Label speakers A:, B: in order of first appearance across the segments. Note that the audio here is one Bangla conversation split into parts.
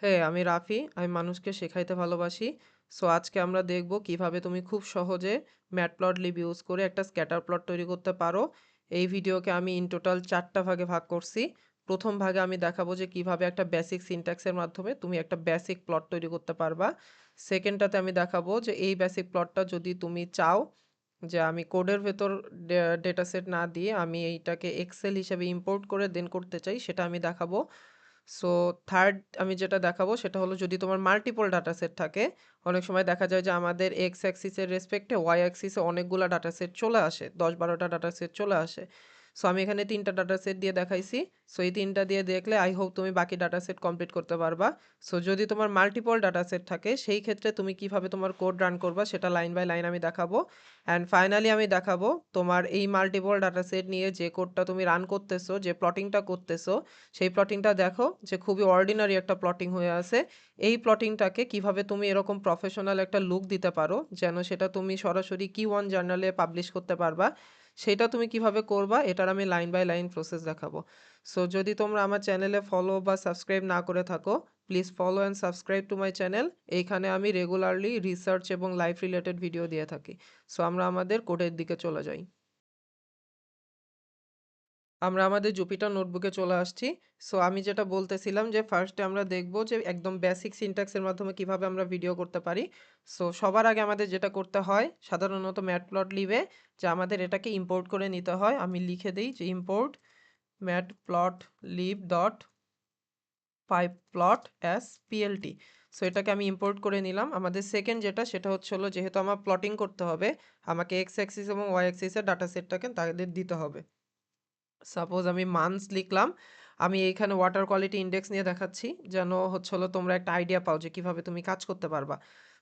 A: হ্যাঁ, আমি রাফি। আমি মানুষকে শেখাইতে ভালোবাসি। সো আজকে আমরা দেখব কিভাবে তুমি খুব সহজে ম্যাটপ্লটলিব ইউজ করে একটা স্ক্যাটার প্লট তৈরি করতে পারো। এই ভিডিওকে আমি ইন টোটাল ৪ টা ভাগে ভাগ করছি। ১ম ভাগে আমি দেখাবো যে কিভাবে একটা বেসিক সিনট্যাক্সের মাধ্যমে তুমি একটা বেসিক প্লট তৈরি করতে পারবা। 2nd টাতে আমি দেখাবো যে এই বেসিক প্লটটা যদি তুমি চাও যে আমি কোডের ভেতর ডেটাসেট না দিয়ে আমি এইটাকে এক্সেল হিসেবে ইম্পোর্ট করে দেন করতে চাই, সেটা আমি দেখাবো। সো থার্ড আমি যেটা দেখাবো সেটা হলো, যদি তোমার মাল্টিপল ডাটা সেট থাকে, অনেক সময় দেখা যায় যে আমাদের এক্স অ্যাক্সিসের রেসপেক্টে ওয়াই অ্যাক্সিসে অনেকগুলা ডাটা সেট চলে আসে, ১০-১২টা ডাটা সেট চলে আসে। সো আমি এখানে ৩টা ডাটা সেট দিয়ে দেখাইছি। সো এই ৩টা দিয়ে দেখলে আই হোপ তুমি বাকি ডাটা সেট কমপ্লিট করতে পারবা। সো যদি তোমার মাল্টিপল ডাটা সেট থাকে সেই ক্ষেত্রে তুমি কিভাবে তোমার কোড রান করবা সেটা লাইন বাই লাইন আমি দেখাবো। অ্যান্ড ফাইনালি আমি দেখাবো তোমার এই মাল্টিপল ডাটা সেট নিয়ে যে কোডটা তুমি রান করতেছো, যে প্লটিংটা করতেছো, সেই প্লটিংটা দেখো যে খুবই অর্ডিনারি একটা প্লটিং হয়ে আছে। এই প্লটিংটাকে কিভাবে তুমি এরকম প্রফেশনাল একটা লুক দিতে পারো যেন সেটা তুমি সরাসরি কি1 জার্নালে পাবলিশ করতে পারবা, সেটা তুমি কিভাবে করবা এটার আমি লাইন বাই লাইন প্রসেস দেখাবো। সো যদি তোমরা আমার চ্যানেলে ফলো বা সাবস্ক্রাইব না করে থাকো, please follow and subscribe to my channel. এইখানে আমি রেগুলারলি রিসার্চ এবং লাইফ রিলেটেড ভিডিও দিয়ে থাকি। সো আমরা আমাদের কোডের দিকে চলে যাই। আমরা আমাদের জুপিটার নোটবুকে চলে আসছি। সো আমি যেটা বলতেছিলাম যে ফার্স্টে আমরা দেখব যে একদম বেসিক সিনট্যাক্সের মাধ্যমে কিভাবে আমরা ভিডিও করতে পারি। সো সবার আগে আমাদের যেটা করতে হয় সাধারণত ম্যাটপ্লটলিবে, যে আমাদের এটাকে ইম্পোর্ট করে নিতে হয়। আমি লিখে দিই যে import matplotlib dot pyplot as PLT. So এটাকে আমি ইম্পোর্ট করে নিলাম। আমাদের সেকেন্ড যেটা সেটা হচ্ছে হলো, যেহেতু আমার প্লটিং করতে হবে, আমাকে এক্স অ্যাক্সিস এবং ওয়াই অ্যাক্সিসের ডাটা সেটটাকে তাদের দিতে হবে। সাপোজ আমি মান্থস লিখলাম। আমি এইখানে ওয়াটার কোয়ালিটি ইন্ডেক্স নিয়ে দেখাচ্ছি যেন হচ্ছে হলো তোমরা একটা আইডিয়া পাও যে কিভাবে তুমি কাজ করতে পারবা।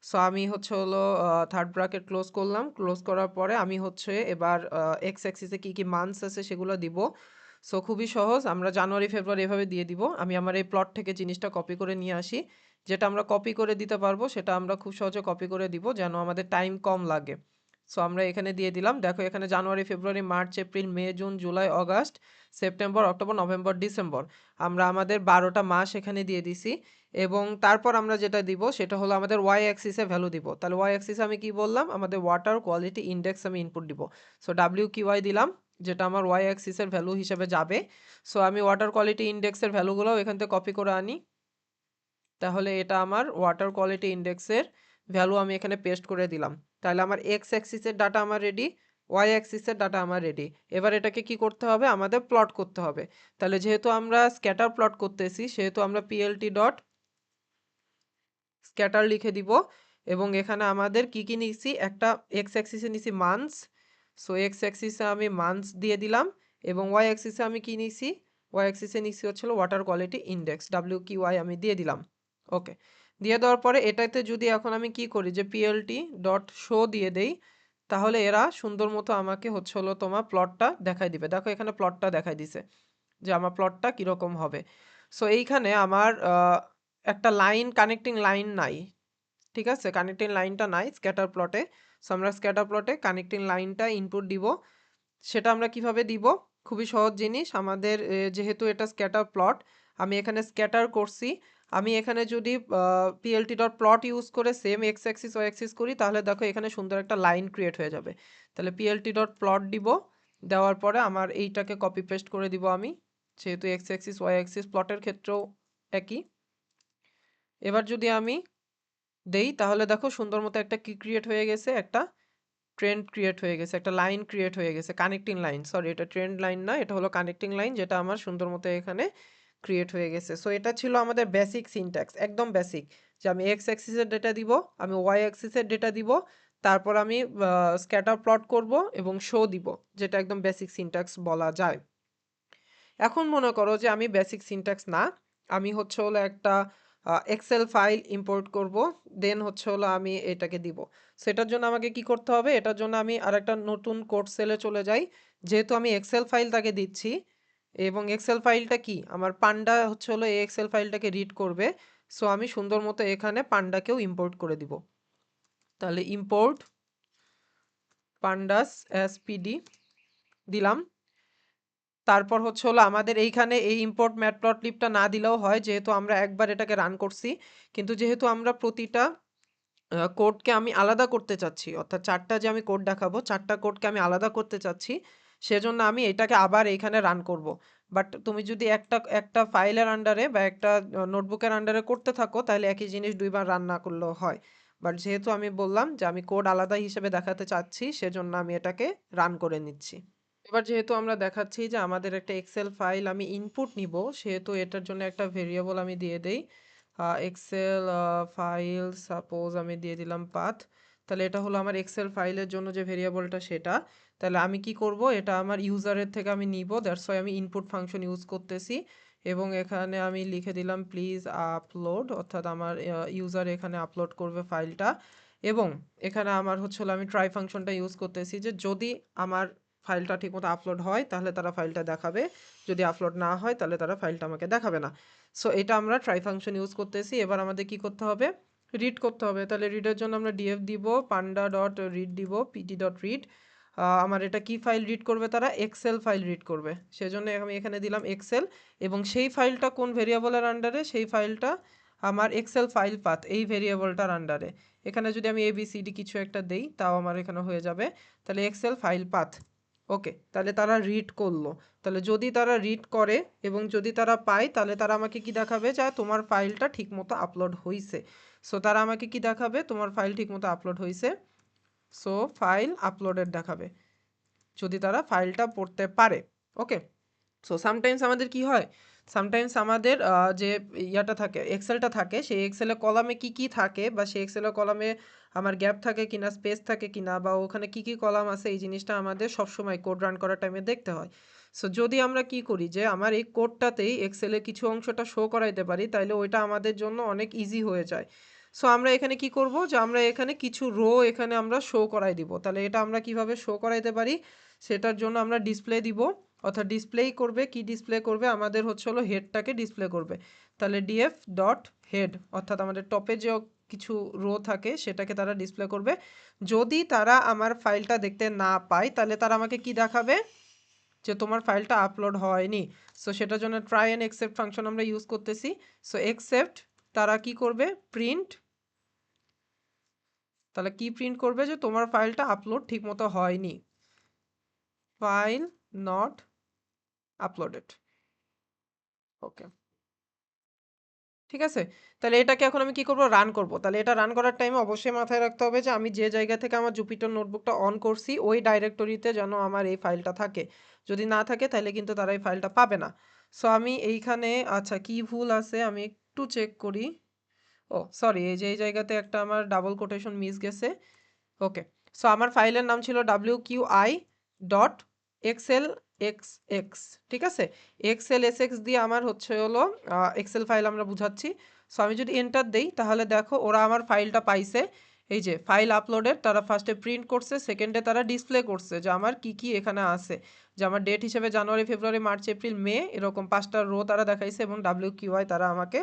A: সো আমি হচ্ছে হলো থার্ড ব্র্যাকেট ক্লোজ করলাম। ক্লোজ করার পরে আমি হচ্ছে এবার এক্স অ্যাক্সিসে কী কী মান্থস আছে সেগুলো দিব। সো খুবই সহজ, আমরা জানুয়ারি ফেব্রুয়ারি এভাবে দিয়ে দিব। আমি আমার এই প্লট থেকে জিনিসটা কপি করে নিয়ে আসি। যেটা আমরা কপি করে দিতে পারবো সেটা আমরা খুব সহজে কপি করে দিব যেন আমাদের টাইম কম লাগে। সো আমরা এখানে দিয়ে দিলাম। দেখো এখানে জানুয়ারি ফেব্রুয়ারি মার্চ এপ্রিল মে জুন জুলাই অগাস্ট সেপ্টেম্বর অক্টোবর নভেম্বর ডিসেম্বর, আমরা আমাদের ১২টা মাস এখানে দিয়ে দিছি। এবং তারপর আমরা যেটা দিব সেটা হলো আমাদের ওয়াই অ্যাক্সিসে ভ্যালু দিব। তাহলে ওয়াই অ্যাক্সিসে আমি কি বললাম, আমাদের ওয়াটার কোয়ালিটি ইন্ডেক্স আমি ইনপুট দিব। সো ডাব্লিউ কিউ ওয়াই দিলাম, যেটা আমার ওয়াই অ্যাক্সিসের ভ্যালু হিসেবে যাবে। সো আমি ওয়াটার কোয়ালিটি ইন্ডেক্সের ভ্যালুগুলোও এখান থেকে কপি করে আনি। তাহলে এটা আমার ওয়াটার কোয়ালিটি ইন্ডেক্সের ভ্যালু আমি এখানে পেস্ট করে দিলাম। তাহলে আমার এক্স অ্যাক্সিসের ডাটা আমার রেডি, ওয়াই অ্যাক্সিসের ডাটা আমার রেডি। এবার এটাকে কি করতে হবে, আমাদের প্লট করতে হবে। তাহলে যেহেতু আমরা স্ক্যাটার প্লট করতেছি সেহেতু আমরা পিএলটি ডট স্ক্যাটার লিখে দিব। এবং এখানে আমাদের কি কি নিছি, একটা এক্স অ্যাক্সিসে নিছি মান্থস। সো এক্স অ্যাক্সিসে আমি মান্থস দিয়ে দিলাম। এবং ওয়াই অ্যাক্সিসে আমি কি নিছি, ওয়াই অ্যাক্সিসে নিছি হচ্ছিল ওয়াটার কোয়ালিটি ইন্ডেক্স, ডাব্লিউ কি ওয়াই আমি দিয়ে দিলাম। ওকে, দিয়ে দেওয়ার পরে এটাতে যদি এখন আমি কি করি যে পিএলটি ডট শো দিয়ে দেই, তাহলে এরা সুন্দর মতো আমাকে হচ্ছে হলো তোমার প্লটটা দেখাই দিবে। দেখো এখানে প্লটটা দেখাই দিছে যে আমার প্লটটা কীরকম হবে। সো এইখানে আমার একটা লাইন, কানেক্টিং লাইন নাই। ঠিক আছে, কানেক্টিং লাইনটা নাই স্ক্যাটার প্লটে। সো আমরা স্ক্যাটার প্লটে কানেক্টিং লাইনটা ইনপুট দিব। সেটা আমরা কিভাবে দিব, খুবই সহজ জিনিস। আমাদের যেহেতু এটা স্ক্যাটার প্লট, আমি এখানে স্ক্যাটার করছি। আমি এখানে যদি পিএলটি ডট প্লট ইউজ করে same X axis Y axis করি, তাহলে দেখো এখানে সুন্দর একটা লাইন ক্রিয়েট হয়ে যাবে। তাহলে পিএলটি ডট প্লট দিব, দেওয়ার পরে আমার এইটাকে কপি পেস্ট করে দিব আমি, যেহেতু এক্স অ্যাক্সিস ওয়াই অ্যাক্সিস প্লটের ক্ষেত্রেও একই। এবার যদি আমি দেই তাহলে দেখো সুন্দর মতো একটা কি ক্রিয়েট হয়ে গেছে, একটা ট্রেন্ড ক্রিয়েট হয়ে গেছে, একটা লাইন ক্রিয়েট হয়ে গেছে, কানেক্টিং লাইন। সরি, এটা ট্রেন্ড লাইন না, এটা হলো কানেক্টিং লাইন, যেটা আমার সুন্দর মতো এখানে ক্রিয়েট হয়ে গেছে। সো এটা ছিল আমাদের বেসিক সিনট্যাক্স, একদম বেসিক, যে আমি এক্স অ্যাক্সিসের ডেটা দিব, আমি ওয়াই অ্যাক্সিসের ডেটা দিব, তারপর আমি স্ক্যাটার প্লট করব এবং শো দিব, যেটা একদম বেসিক সিনট্যাক্স বলা যায়। এখন মনে করো যে আমি বেসিক সিনট্যাক্স না, আমি হচ্ছে হলো একটা এক্সেল ফাইল ইম্পোর্ট করব, দেন হচ্ছে হলো আমি এটাকে দিব। সেটার জন্য আমাকে কি করতে হবে, এটার জন্য আমি আরেকটা নতুন কোড সেলে চলে যাই। যেহেতু আমি এক্সেল ফাইল তাকে দিচ্ছি এবং এক্সেল ফাইলটা কি আমার পান্ডা হচ্ছে হলো এই এক্সেল ফাইলটাকে রিড করবে। সো আমি সুন্দর মতো এখানে পান্ডাকেও ইম্পোর্ট করে দিব। তাহলে ইম্পোর্ট পান্ডাস এস পিডি দিলাম। তারপর হচ্ছে হলো আমাদের এইখানে এই ইম্পোর্ট ম্যাটপ্লটলিবটা না দিলেও হয়, যেহেতু আমরা একবার এটাকে রান করছি। কিন্তু যেহেতু আমরা প্রতিটা কোডকে আমি আলাদা করতে চাচ্ছি, অর্থাৎ ৪ টা যে আমি কোড দেখাবো, ৪ টা কোডকে আমি আলাদা করতে চাচ্ছি, সেজন্য আমি এটাকে আবার এইখানে রান করব। বাট তুমি যদি একটা ফাইলের আন্ডারে বা একটা নোটবুকের আন্ডারে করতে থাকো, তাহলে একই জিনিস ২ বার রান না করলেও হয়। বাট যেহেতু আমি বললাম যে আমি কোড আলাদা হিসেবে দেখাতে চাচ্ছি, সেজন্য আমি এটাকে রান করে নিচ্ছি। এবার যেহেতু আমরা দেখাচ্ছি যে আমাদের একটা এক্সেল ফাইল আমি ইনপুট নিব, সেহেতু এটার জন্য একটা ভেরিয়েবল আমি দিয়ে দেই। এক্সেল ফাইল সাপোজ আমি দিয়ে দিলাম পাথ। তাহলে এটা হলো আমার এক্সেল ফাইলের জন্য যে ভেরিয়েবলটা সেটা। তাহলে আমি কি করব, এটা আমার ইউজারের থেকে আমি নিব, দ্যাটস ওয়াই আমি ইনপুট ফাংশন ইউজ করতেছি। এবং এখানে আমি লিখে দিলাম প্লিজ আপলোড, অর্থাৎ আমার ইউজার এখানে আপলোড করবে ফাইলটা। এবং এখানে আমার হচ্ছে হলো আমি ট্রাই ফাংশনটা ইউজ করতেছি, যে যদি আমার ফাইলটা ঠিকমতো আপলোড হয় তাহলে তারা ফাইলটা দেখাবে, যদি আপলোড না হয় তাহলে তারা ফাইলটা আমাকে দেখাবে না। সো এটা আমরা ট্রাই ফাংশন ইউজ করতেছি। এবার আমাদের কি করতে হবে, রিড করতে হবে। তাহলে রিডের জন্য আমরা ডিএফ দিব, পান্ডা ডট রিড দিব, পিটি ডট রিড। আমার এটা কি ফাইল রিড করবে, তারা এক্সেল ফাইল রিড করবে, সেজন্য আমি এখানে দিলাম এক্সেল। এবং সেই ফাইলটা কোন ভেরিয়েবলের আন্ডারে, সেই ফাইলটা আমার এক্সেল ফাইল পাথ এই ভেরিয়েবলটার আন্ডারে। এখানে যদি আমি এবিসিডি কিছু একটা দেই, তাও আমার এখানে হয়ে যাবে। তাহলে এক্সেল ফাইল পাথ। ওকে, তাহলে তারা রিড করলো। তাহলে যদি তারা রিড করে এবং যদি তারা পায়, তাহলে তারা আমাকে কি দেখাবে, যে তোমার ফাইলটা ঠিকমতো আপলোড হইছে। সো তারা আমাকে কি দেখাবে, তোমার ফাইল ঠিকমতো আপলোড হইছে, সো ফাইল আপলোডেড দেখাবে, যদি তারা ফাইলটা পড়তে পারে। ওকে। সো সামটাইমস আমাদের কি হয়, সামটাইমস আমাদের যে ইয়াটা থাকে, এক্সেলটা থাকে, সেই এক্সেলের কলামে কি কি থাকে, বা সেই এক্সেলের কলামে আমার গ্যাপ থাকে কিনা, স্পেস থাকে কিনা, বা ওখানে কি কি কলাম আছে, এই জিনিসটা আমাদের সবসময় কোড রান করার টাইমে দেখতে হয়। সো যদি আমরা কি করি, যে আমার এই কোডটাতেই এক্সেলের কিছু অংশটা শো করাইতে পারি, তাইলে ওইটা আমাদের জন্য অনেক ইজি হয়ে যায়। সো আমরা এখানে কি করব, যে আমরা এখানে কিছু রো এখানে আমরা শো করাই দিব। তাহলে এটা আমরা কিভাবে শো করাইতে পারি, সেটার জন্য আমরা ডিসপ্লে দিব, অর্থাৎ ডিসপ্লেই করবে, কি ডিসপ্লে করবে, আমাদের হচ্ছে হলো হেডটাকে ডিসপ্লে করবে। তাহলে ডিএফ ডট হেড, অর্থাৎ আমাদের টপে যে কিছু রো থাকে সেটাকে তারা ডিসপ্লে করবে। যদি তারা আমার ফাইলটা দেখতে না পায়, তাহলে তারা আমাকে কি দেখাবে, যে তোমার ফাইলটা আপলোড হয়নি। সো সেটার জন্য ট্রাই অ্যান্ড এক্সেপ্ট ফাংশন আমরা ইউজ করতেছি। সো এক্সেপ্ট, তারা কি করবে, প্রিন্ট। তাহলে কি প্রিন্ট করবে, যে তোমার ফাইলটা আপলোড ঠিকমতো হয়নি, ফাইল নট আপলোডেড। ওকে, ঠিক আছে। তাহলে এটাকে এখন আমি কি করব, রান করব। তাহলে এটা রান করার টাইমে অবশ্যই মাথায় রাখতে হবে যে আমি যে জায়গা থেকে আমার জুপিটার নোটবুকটা অন করছি, ওই ডাইরেক্টরিতে যেন আমার এই ফাইলটা থাকে। যদি না থাকে তাহলে কিন্তু তারা এই ফাইলটা পাবে না। সো আমি এইখানে, আচ্ছা কি ভুল আছে আমি একটু চেক করি। ও সরি, এই যে এই জায়গাতে একটা আমার ডাবল কোটেশন মিস গেছে। ওকে। সো আমার ফাইলের নাম ছিল wqi dot XL x x, ঠিক আছে। এক্সএল এস এক্স দিয়ে আমার হচ্ছে হলো এক্সেল ফাইল আমরা বুঝাচ্ছি। সো আমি যদি এন্টার দেই, তাহলে দেখো ওরা আমার ফাইলটা পাইছে। এই যে ফাইল আপলোডেড, তারা ফার্স্টে প্রিন্ট করছে, সেকেন্ডে তারা ডিসপ্লে করছে যে আমার কি কি এখানে আছে। যে আমার ডেট হিসেবে জানুয়ারি, ফেব্রুয়ারি, মার্চ, এপ্রিল, মে, এরকম 5টা রো তারা দেখাইছে, এবং wqi তারা আমাকে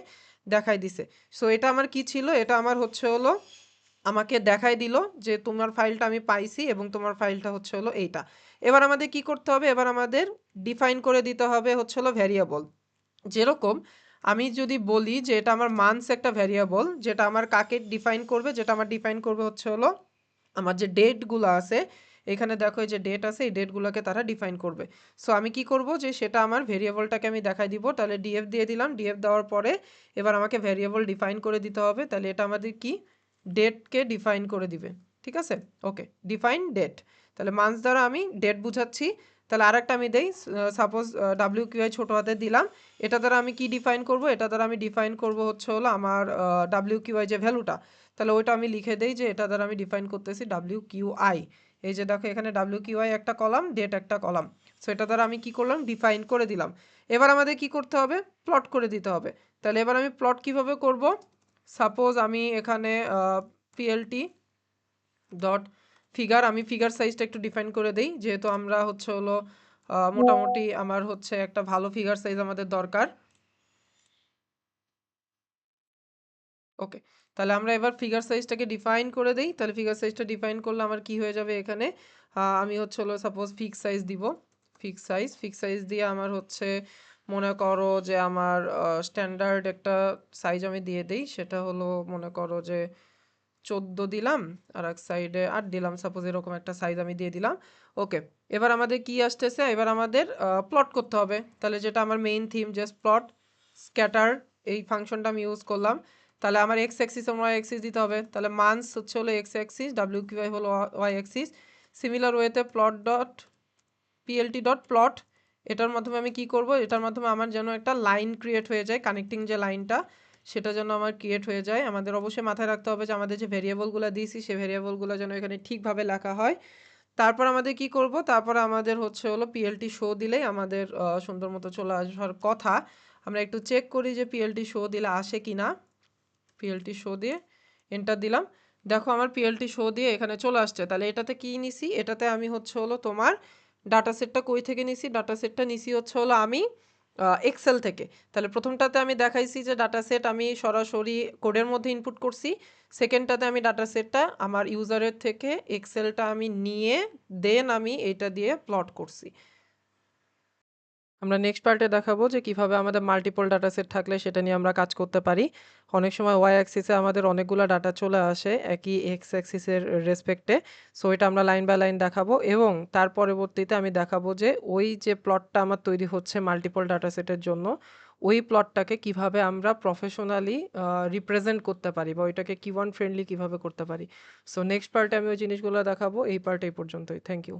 A: দেখাই দিছে। সো এটা আমার কি ছিল, এটা আমার হচ্ছে হলো আমাকে দেখাই দিল যে তোমার ফাইলটা আমি পাইছি, এবং তোমার ফাইলটা হচ্ছে হলো এইটা। এবার আমাদের কি করতে হবে, এবার আমাদের ডিফাইন করে দিতে হবে হচ্ছে হলো ভ্যারিয়েবল। যেরকম আমি যদি বলি যে এটা আমার মান্থস একটা ভ্যারিয়েবল, যেটা আমার কাকে ডিফাইন করবে, যেটা আমার ডিফাইন করবে হচ্ছে হলো আমার যে ডেটগুলো আছে, এখানে দেখো এই যে ডেট আছে, এই ডেটগুলোকে তারা ডিফাইন করবে। সো আমি কি করব, যে সেটা আমার ভেরিয়েবলটাকে আমি দেখাই দিব। তাহলে ডিএফ দিয়ে দিলাম, ডিএফ দেওয়ার পরে এবার আমাকে ভেরিয়েবল ডিফাইন করে দিতে হবে। তাহলে এটা আমাদের কি, ডেটকে ডিফাইন করে দিবে, ঠিক আছে। ওকে, ডিফাইন ডেট। তাহলে মান্থস দ্বারা আমি ডেট বুঝাচ্ছি। তাহলে আরেকটা আমি দেই, সাপোজ WQI ছোট হাতে দিলাম। এটা দ্বারা আমি কি ডিফাইন করব, এটা দ্বারা আমি ডিফাইন করব হচ্ছে হলো আমার WQI যে ভ্যালুটা। তাহলে ওইটা আমি লিখে দেই, যে এটা দ্বারা আমি ডিফাইন করতেছি WQI। এই যে দেখো এখানে WQI একটা কলাম, ডেট একটা কলাম। সো এটা দ্বারা আমি কি করলাম, ডিফাইন করে দিলাম। এবার আমাদের কি করতে হবে, প্লট করে দিতে হবে। তাহলে এবার আমি প্লট কিভাবে করব, সাপোজ আমি এখানে পিএলটি ডট ফিগার, আমি ফিগার সাইজটা একটু ডিফাইন করে দেই, যেহেতু আমরা হচ্ছে হলো মোটামুটি আমার হচ্ছে একটা ভালো ফিগার সাইজ আমাদের দরকার। ওকে, তাহলে আমরা এবার ফিগার সাইজটাকে ডিফাইন করে দেই। তাহলে ফিগার সাইজটা ডিফাইন করলে আমার কি হয়ে যাবে, এখানে আমি হচ্ছে হলো সাপোজ ফিক্স সাইজ দিব, ফিক্স সাইজ দিয়ে আমার হচ্ছে মনে করো যে আমার স্ট্যান্ডার্ড একটা সাইজ আমি দিয়ে দেই, সেটা হলো মনে করো যে 14 দিলাম, আর এক সাইডে 8 দিলাম, সাপোজ এরকম একটা সাইজ আমি দিয়ে দিলাম। ওকে, এবার আমাদের কি আসতেছে, এবার আমাদের প্লট করতে হবে। তাহলে যেটা আমার main theme, just plot scatter, এই ফাংশনটা আমি ইউজ করলাম। তাহলে আমার এক্স অ্যাক্সিস এবং ওয়াই অ্যাক্সিস দিতে হবে। তাহলে মান্থস হচ্ছে হলো এক্স অ্যাক্সিস, ডাব্লিউ কিউআই হলো ওয়াই অ্যাক্সিস। সিমিলার ওয়েতে plot dot PLT dot plot, এটার মাধ্যমে আমি কি করব, এটার মাধ্যমে আমার যেন একটা লাইন ক্রিয়েট হয়ে যায়, কানেক্টিং যে লাইনটা সেটা যেন আমার ক্রিয়েট হয়ে যায়। আমাদের অবশ্যই মাথায় রাখতে হবে যে আমাদের যে ভেরিয়েবলগুলো দিয়েছি সেই ভেরিয়েবলগুলো যেন এখানে ঠিকভাবে লেখা হয়। তারপর আমাদের কি করব, তারপর আমাদের হচ্ছে হলো পিএলটি শো দিলেই আমাদের সুন্দর মতো চলে আসার কথা। আমরা একটু চেক করি যে পিএলটি শো দিলে আসে কি না। পিএলটি শো দিয়ে এন্টার দিলাম, দেখো আমার পিএলটি শো দিয়ে এখানে চলে আসছে। তাহলে এটাতে কি নিছি, এটাতে আমি হচ্ছে হলো তোমার ডাটা সেটটা কই থেকে নিছি, ডাটা সেটটা নিছি হচ্ছে হলো আমি এক্সেল থেকে। তাহলে প্রথমটাতে আমি দেখাইছি যে ডাটা সেট আমি সরাসরি কোডের মধ্যে ইনপুট করছি, সেকেন্ডটাতে আমি ডাটা সেটটা আমার ইউজারের থেকে এক্সেলটা আমি নিয়ে দেন আমি এটা দিয়ে প্লট করছি। আমরা নেক্সট পার্টে দেখাবো যে কিভাবে আমাদের মাল্টিপল ডাটা সেট থাকলে সেটা নিয়ে আমরা কাজ করতে পারি। অনেক সময় ওয়াই অ্যাক্সিসে আমাদের অনেকগুলো ডাটা চলে আসে একই এক্স অ্যাক্সিসের রেসপেক্টে। সো এটা আমরা লাইন বাই লাইন দেখাবো এবং তার পরবর্তীতে আমি দেখাবো যে ওই যে প্লটটা আমার তৈরি হচ্ছে মাল্টিপল ডাটা সেটের জন্য, ওই প্লটটাকে কিভাবে আমরা প্রফেশনালি রিপ্রেজেন্ট করতে পারি বা ওইটাকে কিওয়ার্ড ফ্রেন্ডলি কিভাবে করতে পারি। সো নেক্সট পার্টে আমি ওই জিনিসগুলো দেখাবো। এই পার্ট এই পর্যন্তই। Thank you.